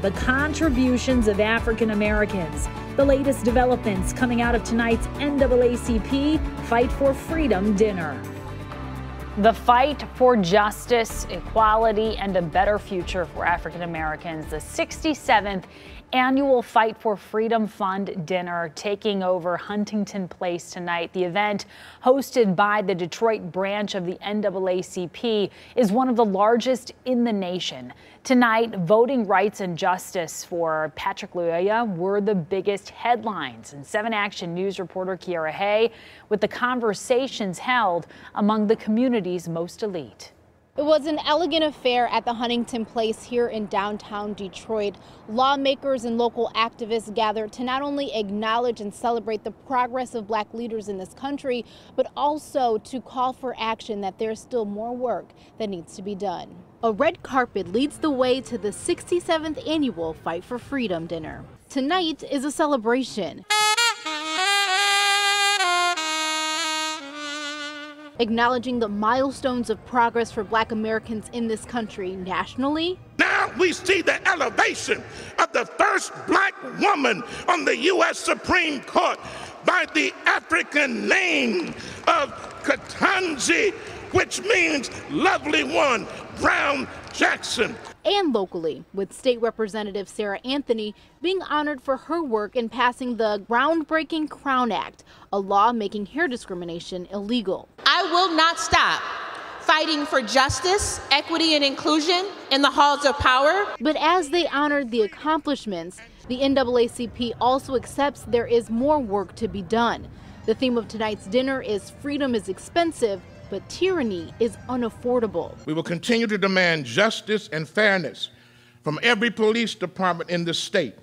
the contributions of African Americans. The latest developments coming out of tonight's NAACP Fight for Freedom dinner. The fight for justice, equality, and a better future for African Americans. The 67th annual Fight for Freedom Fund dinner taking over Huntington Place tonight. The event, hosted by the Detroit branch of the NAACP, is one of the largest in the nation. Tonight, voting rights and justice for Patrick Lyoya were the biggest headlines. And 7 Action News reporter Kiara Hay with the conversations held among the community's most elite. It was an elegant affair at the Huntington Place here in downtown Detroit. Lawmakers and local activists gathered to not only acknowledge and celebrate the progress of Black leaders in this country, but also to call for action that there's still more work that needs to be done. A red carpet leads the way to the 67th annual Fight for Freedom dinner. Tonight is a celebration, acknowledging the milestones of progress for Black Americans in this country nationally. Now we see the elevation of the first Black woman on the U.S. Supreme Court by the African name of Ketanji, which means lovely one, Brown Jackson. And locally, with State Representative Sarah Anthony being honored for her work in passing the groundbreaking Crown Act, a law making hair discrimination illegal. I will not stop fighting for justice, equity, and inclusion in the halls of power. But as they honored the accomplishments, the NAACP also accepts there is more work to be done. The theme of tonight's dinner is freedom is expensive, but tyranny is unaffordable. We will continue to demand justice and fairness from every police department in the state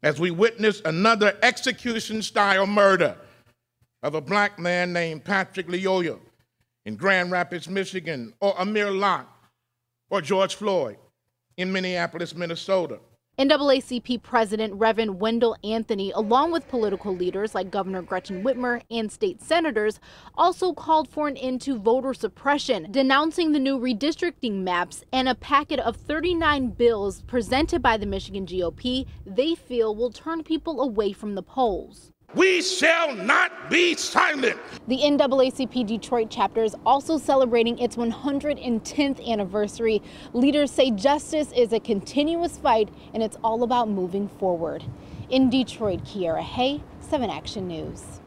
as we witness another execution-style murder of a Black man named Patrick Lyoya in Grand Rapids, Michigan, or Amir Locke, or George Floyd in Minneapolis, Minnesota. NAACP President Reverend Wendell Anthony, along with political leaders like Governor Gretchen Whitmer and state senators, also called for an end to voter suppression, denouncing the new redistricting maps and a packet of 39 bills presented by the Michigan GOP they feel will turn people away from the polls. We shall not be silent. The NAACP Detroit chapter is also celebrating its 110th anniversary. Leaders say justice is a continuous fight and it's all about moving forward. In Detroit, Kiara Hay, 7 Action News.